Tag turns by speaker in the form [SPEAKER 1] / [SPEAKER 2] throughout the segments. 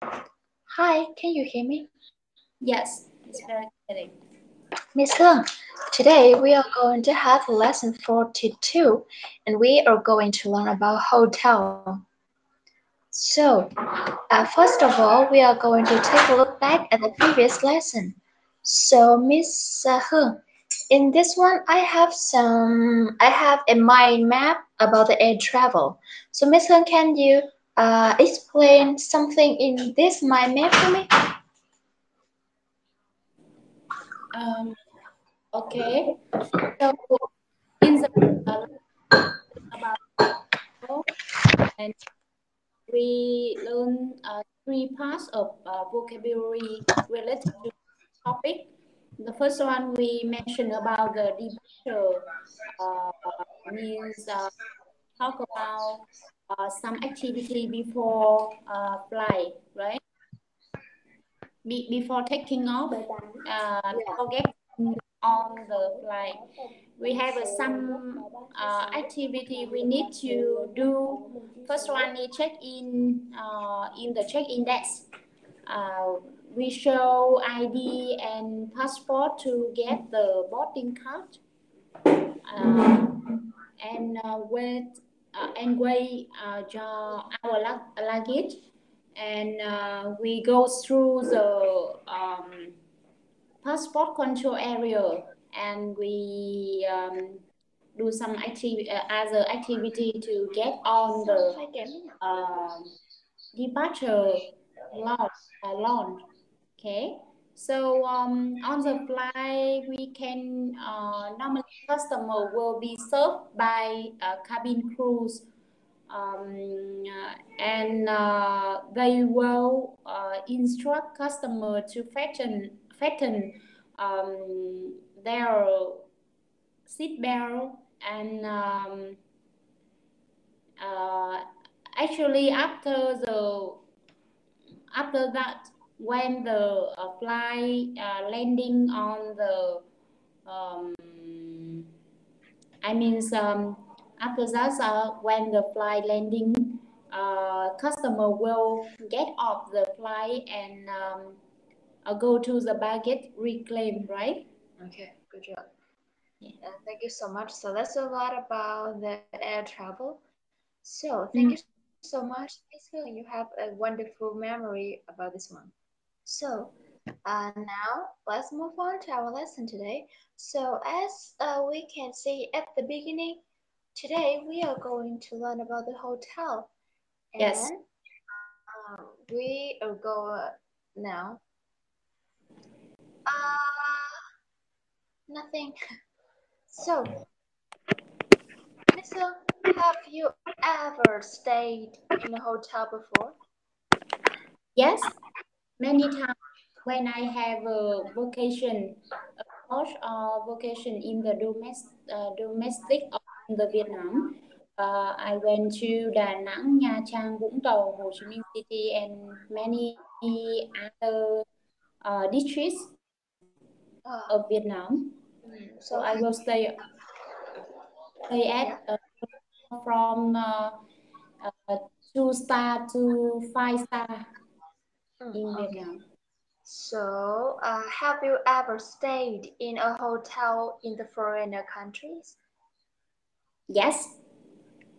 [SPEAKER 1] Hi, can you hear me?
[SPEAKER 2] Yes, it's very clear.
[SPEAKER 1] Miss Hương, today we are going to have lesson 42 and we are going to learn about hotel. So, first of all, we are going to take a look back at the previous lesson. So, Miss Hương, in this one, I have a mind map about the air travel. So, Miss Hương, can you explain something in this mind map for me?
[SPEAKER 2] Okay. So in the about and we learn three parts of vocabulary related to topic. The first one we mentioned about the departure uh, means talk about some activity before flight, right? Before taking off, before getting on the flight, we have some activity we need to do. First one is check in the check-in desk. We show ID and passport to get the boarding card, and wait our luggage, and we go through the passport control area, and we do some other activity to get on the departure lounge. Okay, so on the flight we can normally customer will be served by cabin crews, and they will instruct customer to fasten their seat belt, and actually after that, when the flight landing on the after that, when the flight landing, customer will get off the flight and go to the baggage reclaim, right?
[SPEAKER 1] Okay, good job. Yeah. Thank you so much. So that's a lot about the air travel. So thank you so much, Miss Hương. You have a wonderful memory about this one. So now let's move on to our lesson today. So as we can see at the beginning, today we are going to learn about the hotel,
[SPEAKER 2] Yes.
[SPEAKER 1] and we are going now. Nothing. So, Miss Hương, have you ever stayed in a hotel before?
[SPEAKER 2] Yes, many times when I have a vacation, a course vacation in the domestic of the Vietnam. I went to Đà Nẵng, Nha Trang, Vũng Tàu, Hồ Chí Minh City, and many other districts of Vietnam. So I will stay at from 2 star to 5 star in Vietnam.
[SPEAKER 1] So, have you ever stayed in a hotel in the foreigner countries?
[SPEAKER 2] Yes,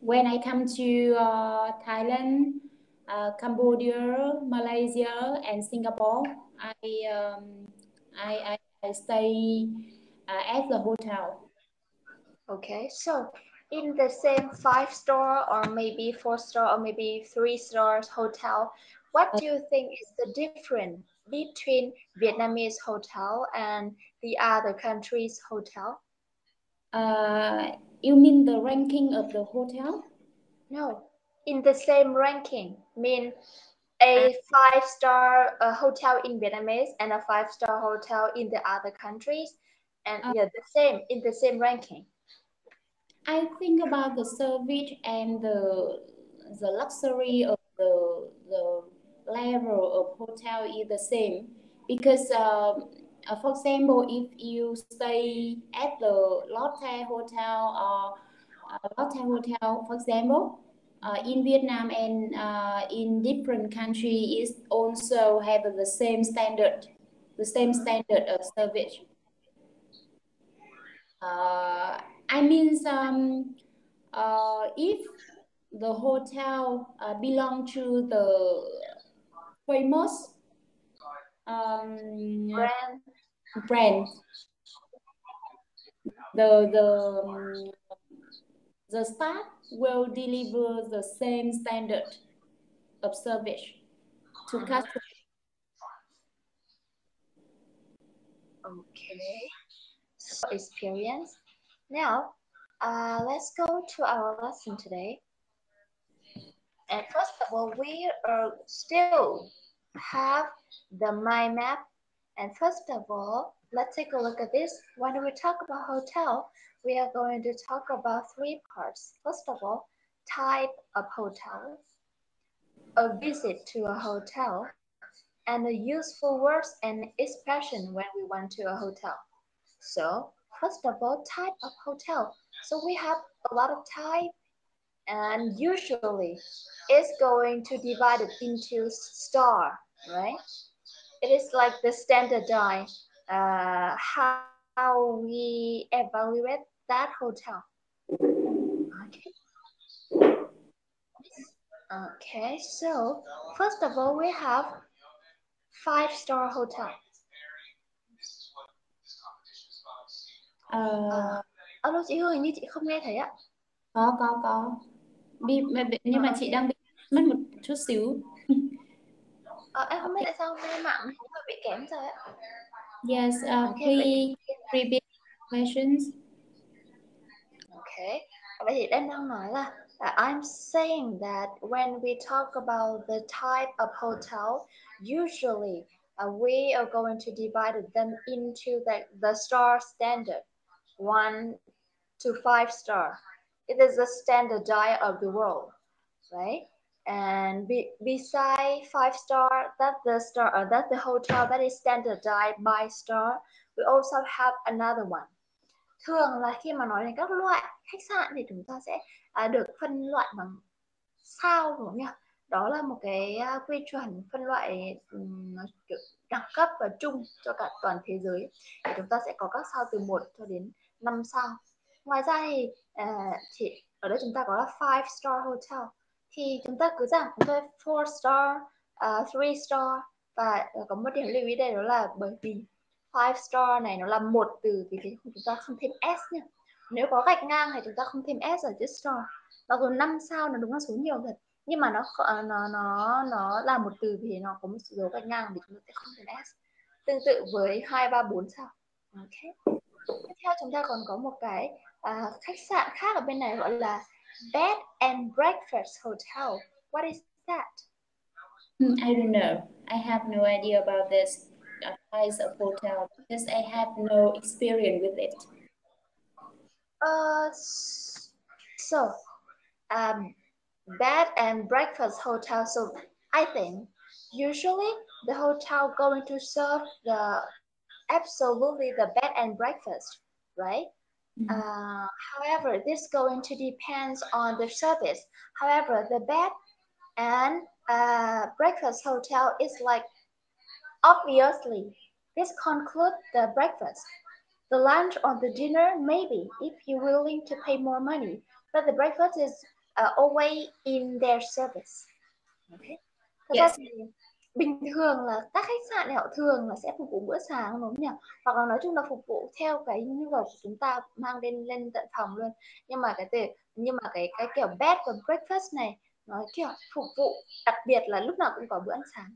[SPEAKER 2] when I come to Thailand, Cambodia, Malaysia, and Singapore, I stay at the hotel.
[SPEAKER 1] Okay, so in the same 5 star or maybe 4 star or maybe 3 stars hotel, what do you think is the difference between Vietnamese hotel and the other countries' hotel?
[SPEAKER 2] You mean the ranking of the hotel?
[SPEAKER 1] No, in the same ranking, mean a 5 star hotel in Vietnamese and a 5 star hotel in the other countries, and yeah, the same in the same ranking.
[SPEAKER 2] I think about the service and the luxury of the level of hotel is the same, because for example, if you stay at the Lotte Hotel or Lotte Hotel, for example, in Vietnam and in different countries is also have the same standard of service. I mean, if the hotel belong to the famous brand, the staff will deliver the same standard of service to customers.
[SPEAKER 1] Okay, so experience. Now, let's go to our lesson today. And first of all, we still have the mind map. And first of all, let's take a look at this. When we talk about hotel, we are going to talk about three parts. First of all, type of hotel, a visit to a hotel, and the useful words and expression when we went to a hotel. So, first of all, type of hotel. So we have a lot of type, and usually it's going to divide it into star, right? It is like the standardized how we evaluate that hotel. Okay, so first of all, we have 5-star hotel. Alo chị Hương, hình như chị không nghe thấy ạ.
[SPEAKER 2] Có. Nhưng mà chị đang bị mất một chút xíu.
[SPEAKER 1] Em không biết tại sao nghe mạng nó bị kém rồi ạ.
[SPEAKER 2] Yes, please repeat questions.
[SPEAKER 1] Okay, vậy thì em đang nói là I'm saying that when we talk about the type of hotel, usually we are going to divide them into the star standard, 1 to 5 star. It is the standard diet of the world, right? And beside 5-star, that's the hotel that is standardized by star. We also have another one. Thường là khi mà nói đến các loại khách sạn thì chúng ta sẽ được phân loại bằng sao, đúng không nhỉ? Đó là một cái quy chuẩn phân loại kiểu đẳng cấp và chung cho cả toàn thế giới. Thì chúng ta sẽ có các sao từ 1 cho đến 5 sao. Ngoài ra thì ở đây chúng ta có là 5-star hotel. Thì chúng ta cứ giảng chúng ta 4-star, 3-star, và có một điểm lưu ý đây đó là bởi vì 5-star này nó là một từ, vì thế chúng ta không thêm s nhé. Nếu có gạch ngang thì chúng ta không thêm s ở chữ star. Mặc dù 5 sao nó đúng là số nhiều thật, nhưng mà nó là một từ vì nó có một dấu gạch ngang thì chúng ta sẽ không thêm s. Tương tự với 2, 3, 4 sao. Ok. Tiếp theo chúng ta còn có một cái khách sạn khác ở bên này gọi là bed and breakfast hotel. What is that?
[SPEAKER 2] I don't know. I have no idea about this types of hotel because I have no experience with it.
[SPEAKER 1] Bed and breakfast hotel. So I think usually the hotel going to serve absolutely the bed and breakfast, right? However, this going to depends on the service. However, the bed and breakfast hotel is like obviously this concludes the breakfast. The lunch or the dinner, maybe, if you're willing to pay more money. But the breakfast is always in their service. Okay. Thật ra thì bình thường là các khách sạn này họ thường là sẽ phục vụ bữa sáng, đúng không nhỉ? Hoặc là nói chung là phục vụ theo cái nhu cầu của chúng ta, mang lên tận phòng luôn. Nhưng mà cái kiểu bed và breakfast này nó kiểu phục vụ đặc biệt là lúc nào cũng có bữa ăn sáng.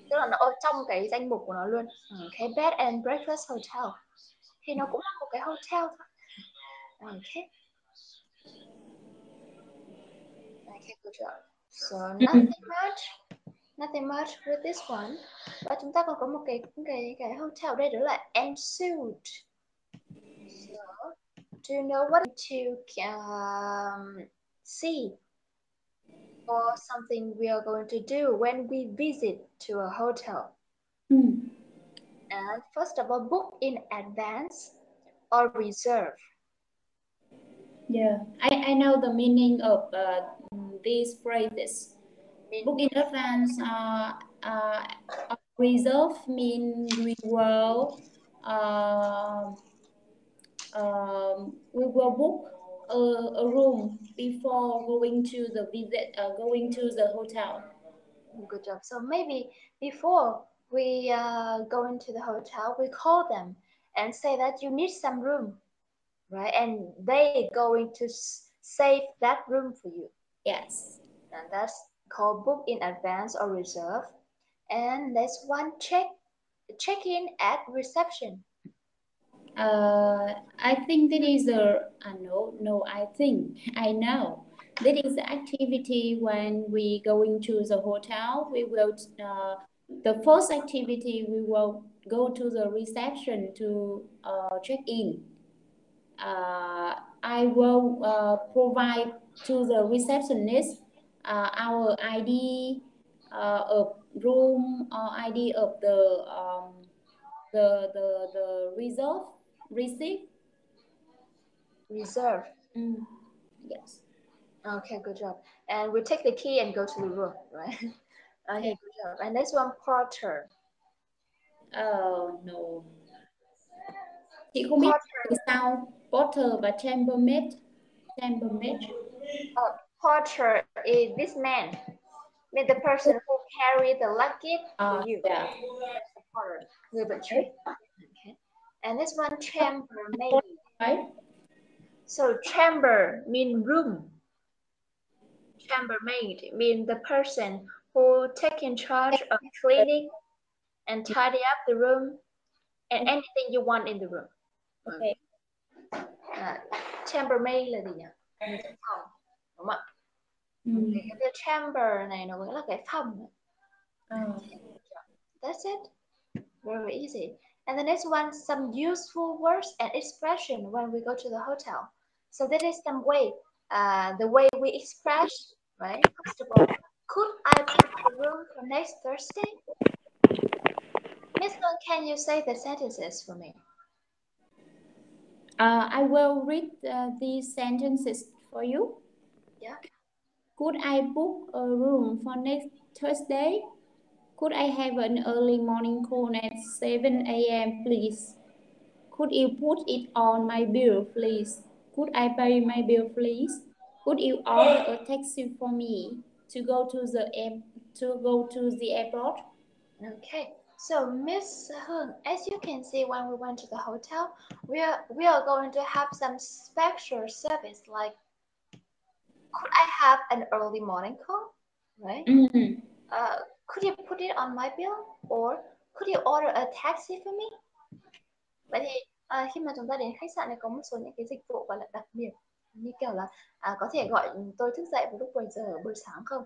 [SPEAKER 1] Tức là nó ở trong cái danh mục của nó luôn. Cái bed and breakfast hotel thì nó cũng là một cái hotel thôi. Okay. Okay, good job. So nothing much with this one. Và chúng ta còn có một cái hotel đây, đó là ensuite. So, do you know what to see or something we are going to do when we visit to a hotel? And first of all, book in advance or reserve.
[SPEAKER 2] Yeah, I know the meaning of these phrases. Book in advance, reserve mean uh, we will book a room before going to the visit, going to the hotel.
[SPEAKER 1] Good job. So maybe before we go into the hotel, we call them and say that you need some room, right? And they going to save that room for you.
[SPEAKER 2] Yes.
[SPEAKER 1] And that's called book in advance or reserve. And next one, check in at reception.
[SPEAKER 2] I think that is no, I think I know. That is the activity when we go into the hotel. We will the first activity we will go to the reception to check in. I will provide to the receptionist our ID of room or ID of the reserve receipt.
[SPEAKER 1] Reserve.
[SPEAKER 2] Yes.
[SPEAKER 1] Okay, good job. And we take the key and go to the room, right? Okay,
[SPEAKER 2] Yeah.
[SPEAKER 1] good job. And next one, porter.
[SPEAKER 2] Oh no. Chị không biết
[SPEAKER 1] Porter.
[SPEAKER 2] từ sao porter và chambermaid. Chambermaid.
[SPEAKER 1] Porter is this man. Mean the person who carry the luggage for you.
[SPEAKER 2] Yeah.
[SPEAKER 1] That's the porter. Người vận chuyển. Okay. And this one, chambermaid.
[SPEAKER 2] Right.
[SPEAKER 1] So chamber mean room. Chambermaid mean the person who take in charge of cleaning and tidy up the room and anything you want in the room.
[SPEAKER 2] Okay.
[SPEAKER 1] Chambermaid là gì nhỉ? Người trong phòng, đúng không ạ? Cái từ chamber này nó nghĩa là cái phòng. That's it. Very easy. And the next one, some useful words and expression when we go to the hotel. So that is some way, the way we express, right? First of all, could I book a room for next Thursday? Miss Long, can you say the sentences for me?
[SPEAKER 2] I will read these sentences for you.
[SPEAKER 1] Yeah.
[SPEAKER 2] Could I book a room for next Thursday? Could I have an early morning call at 7 a.m., please? Could you put it on my bill, please? Could I pay my bill, please? Could you order a taxi for me to go to the airport?
[SPEAKER 1] Okay. So Miss Hung, as you can see when we went to the hotel, we are going to have some special service like could I have an early morning call? Right? Could you put it on my bill? Or could you order a taxi for me? Vậy thì khi mà chúng ta đến khách sạn này có một số những cái dịch vụ gọi là đặc biệt như kiểu là có thể gọi tôi thức dậy vào lúc 7 giờ buổi sáng không?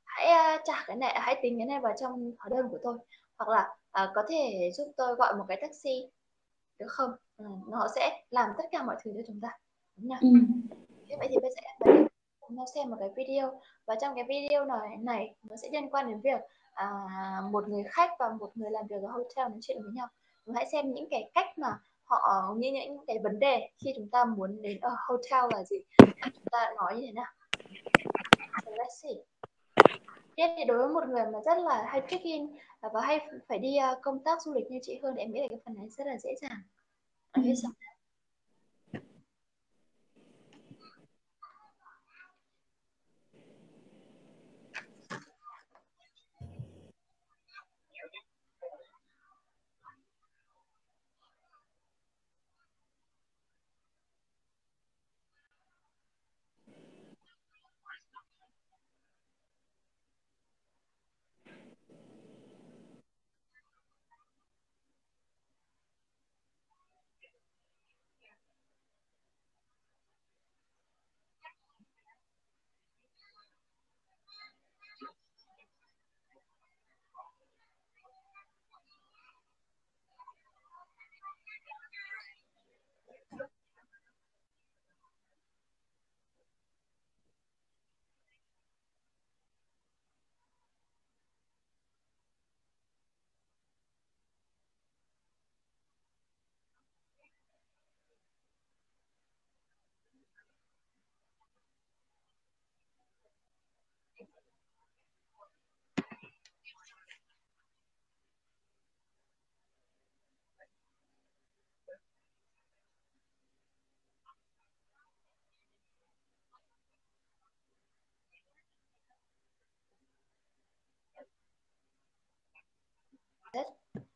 [SPEAKER 1] Hãy trả cái này, hãy tính cái này vào trong hóa đơn của tôi. Hoặc là có thể giúp tôi gọi một cái taxi được không? Nó sẽ làm tất cả mọi thứ cho chúng ta. Đúng không? Thế vậy thì bây giờ em cùng nhau xem một cái video, và trong cái video này nó sẽ liên quan đến việc một người khách và một người làm việc ở hotel nói chuyện với nhau. Và hãy xem những cái cách mà họ như những cái vấn đề khi chúng ta muốn đến ở hotel là gì, chúng ta nói như thế nào. So let's see. Thì đối với một người mà rất là hay check in và hay phải đi công tác du lịch như chị Hương thì em nghĩ là cái phần này rất là dễ dàng. Okay, so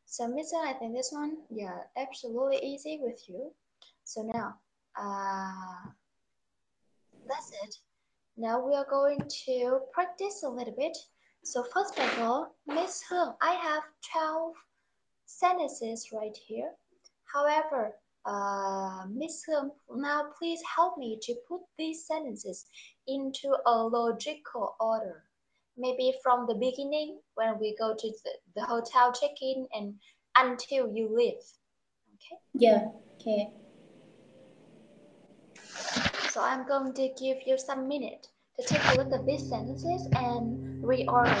[SPEAKER 1] So Miss, I think this one, yeah, absolutely easy with you. So now, that's it. Now we are going to practice a little bit. So first of all, Miss Hương, I have 12 sentences right here. However, Miss Hương, now please help me to put these sentences into a logical order. Maybe from the beginning when we go to the hotel check-in and until you leave. Okay?
[SPEAKER 2] Yeah, okay.
[SPEAKER 1] So I'm going to give you some minutes to take a look at these sentences and reorder.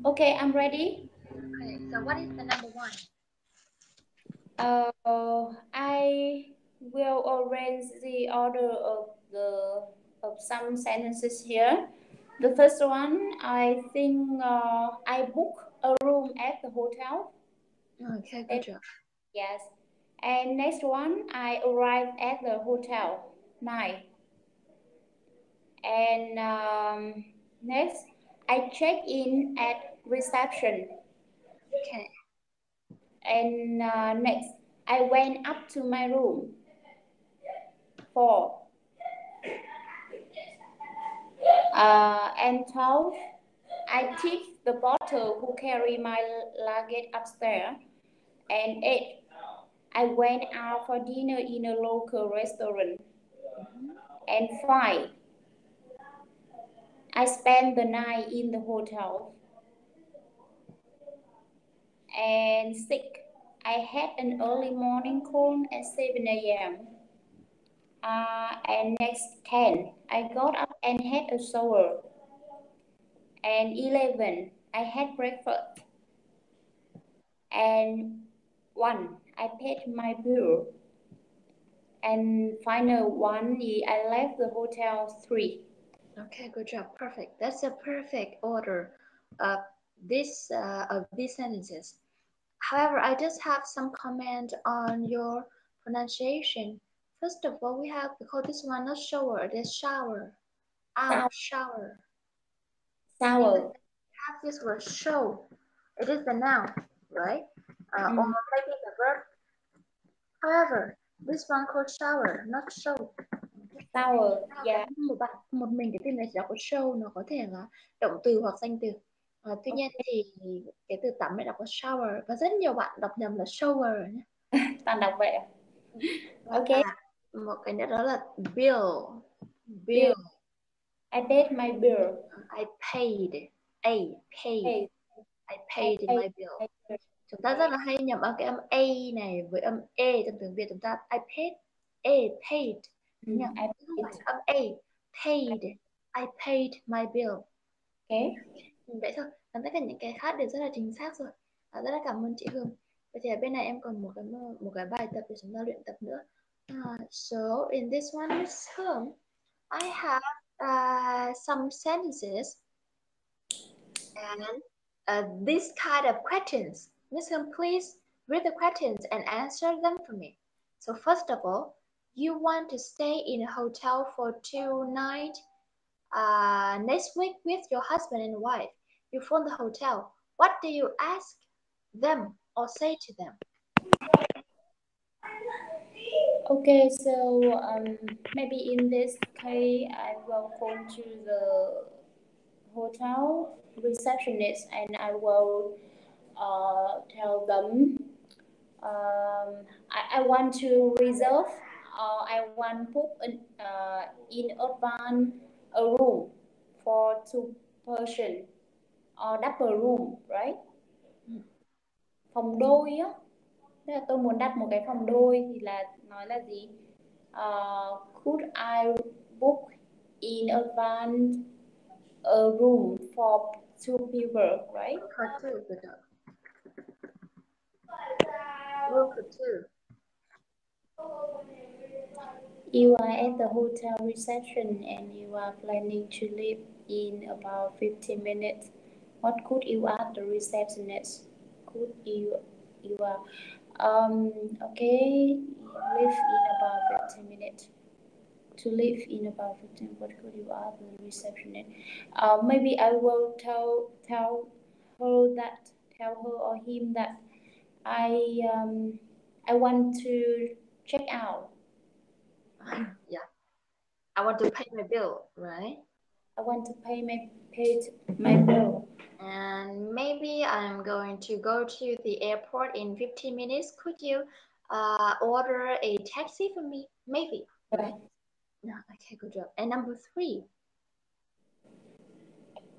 [SPEAKER 2] Okay, I'm ready.
[SPEAKER 1] Okay, so what is the number one?
[SPEAKER 2] I will arrange the order of some sentences here. The first one, I think I book a room at the hotel.
[SPEAKER 1] Okay, good job.
[SPEAKER 2] Yes. And next one, I arrive at the hotel 9. And next, I check in at reception.
[SPEAKER 1] Okay.
[SPEAKER 2] And next, I went up to my room. 4. And 12, I tip the porter who carry my luggage upstairs. And 8, I went out for dinner in a local restaurant. And 5, I spent the night in the hotel. And 6, I had an early morning call at 7 a.m. And next 10, I got up and had a shower. And 11, I had breakfast. And 1, I paid my bill. And final one, I left the hotel 3.
[SPEAKER 1] Okay, good job. Perfect. That's a perfect order of these sentences. However, I just have some comment on your pronunciation. First of all, we call this one not shower, it is shower. Shower.
[SPEAKER 2] Shower.
[SPEAKER 1] We have this word show. It is the noun, right? Or maybe the verb. However, this one called shower, not show.
[SPEAKER 2] Shower, yeah.
[SPEAKER 1] Một mình cái từ này chỉ có show, nó có thể là động từ hoặc danh từ. Tuy nhiên thì cái từ tắm này đọc có shower và rất nhiều bạn đọc nhầm là shower nhé.
[SPEAKER 2] Toàn đọc vậy à?
[SPEAKER 1] Ok. Một cái nữa đó là bill. Bill.
[SPEAKER 2] I paid my bill.
[SPEAKER 1] I paid. Paid. I paid my bill. Chúng ta rất là hay nhầm cái âm A này với âm E trong tiếng Việt chúng ta I paid. Paid. Không phải âm A. Paid. I paid my bill.
[SPEAKER 2] Okay.
[SPEAKER 1] Vậy thôi. Còn tất cả những cái khác đều rất là chính xác rồi. Rất là cảm ơn chị Hương. Vậy thì ở bên này em còn một cái bài tập để chúng ta luyện tập nữa. So in this one, Miss Hương, I have some sentences and this kind of questions. Miss Hương, please read the questions and answer them for me. So first of all, you want to stay in a hotel for 2 nights next week with your husband and wife. You phone the hotel. What do you ask them or say to them?
[SPEAKER 2] Okay, so maybe in this case, I will call to the hotel receptionist and I will tell them I want to reserve or I want to book in advance a room for 2 person or double room, right? Phòng đôi á, tức là tôi muốn đặt một cái phòng đôi thì là nói là gì? Could I book in advance a room for 2 people, right?
[SPEAKER 1] For two, good job. Room for two.
[SPEAKER 2] You are at the hotel reception and you are planning to leave in about 15 minutes. What could you ask the receptionist? Could you are okay, leave in about 15 minutes. To leave in about 15, what could you ask the receptionist? Maybe I will tell her or him that I want to check out.
[SPEAKER 1] Yeah. I want to pay my bill, right?
[SPEAKER 2] I want to pay my bill.
[SPEAKER 1] And maybe I'm going to go to the airport in 15 minutes. Could you order a taxi for me? Maybe, right? No, okay, good job. And number 3.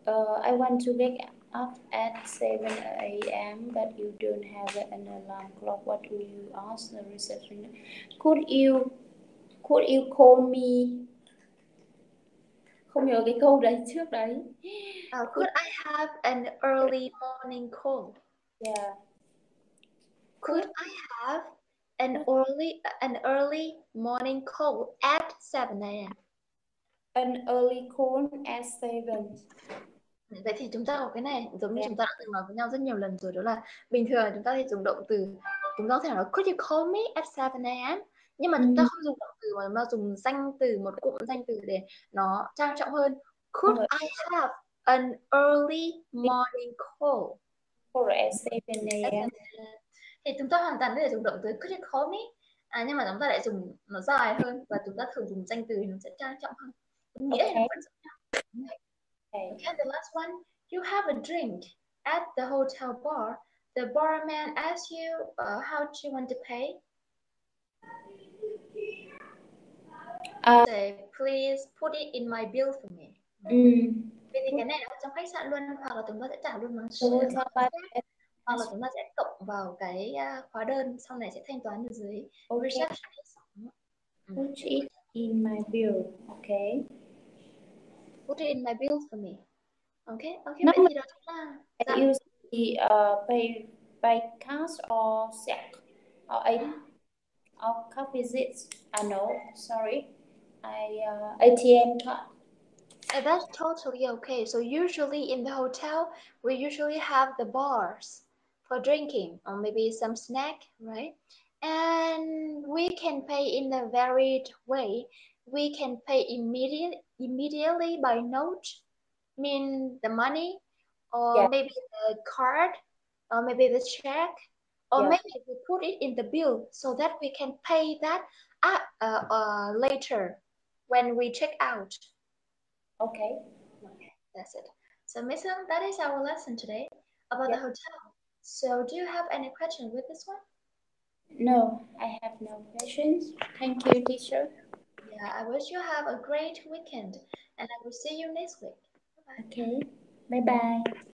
[SPEAKER 2] I want to wake up at 7 a.m. but you don't have an alarm clock. What will you ask the receptionist? Could you call me? Không nhớ cái câu đấy trước đấy.
[SPEAKER 1] Could I have an early morning call?
[SPEAKER 2] Yeah.
[SPEAKER 1] Could I have an early morning call at 7 a.m.?
[SPEAKER 2] An early call at 7.
[SPEAKER 1] Vậy thì chúng ta có cái này giống như chúng ta đã từng nói với nhau rất nhiều lần rồi, đó là bình thường chúng ta thì dùng động từ, chúng ta có thể nói could you call me at 7 a.m. Nhưng mà chúng ta không dùng động từ mà chúng ta dùng danh từ, một cụm danh từ để nó trang trọng hơn. Could I have an early morning call
[SPEAKER 2] at 7 a.m.
[SPEAKER 1] Thì chúng ta hoàn toàn có thể dùng động từ could you call me, nhưng mà chúng ta lại dùng nó dài hơn và chúng ta thường dùng danh từ nó sẽ trang trọng hơn. Nghĩa thì nó vẫn giống nhau. Okay, the last one. You have a drink at the hotel bar. The barman asks you how do you want to pay. Say, please put it in my bill for me. Vậy thì cái này ở trong khách sạn luôn, hoặc là chúng ta sẽ trả luôn bằng hoặc là chúng ta sẽ cộng vào cái hóa đơn, sau này sẽ thanh toán ở dưới receptionist.
[SPEAKER 2] Put it in my bill. Okay.
[SPEAKER 1] Put it in my bill for me. Okay, vậy thì đó chính là
[SPEAKER 2] you pay by cash or check or card visit. No, sorry, ATM card.
[SPEAKER 1] That's totally okay. So usually in the hotel, we usually have the bars for drinking or maybe some snack, right? And we can pay in a varied way. We can pay immediately by note, mean the money, or maybe the card, or maybe the check, or maybe we put it in the bill so that we can pay that later when we check out.
[SPEAKER 2] Okay,
[SPEAKER 1] that's it. So, Miss Hương, that is our lesson today about the hotel. So, do you have any questions with this one?
[SPEAKER 2] No, I have no questions. Thank you, teacher.
[SPEAKER 1] Yeah, I wish you have a great weekend, and I will see you next week. Bye-bye.
[SPEAKER 2] Okay, bye-bye.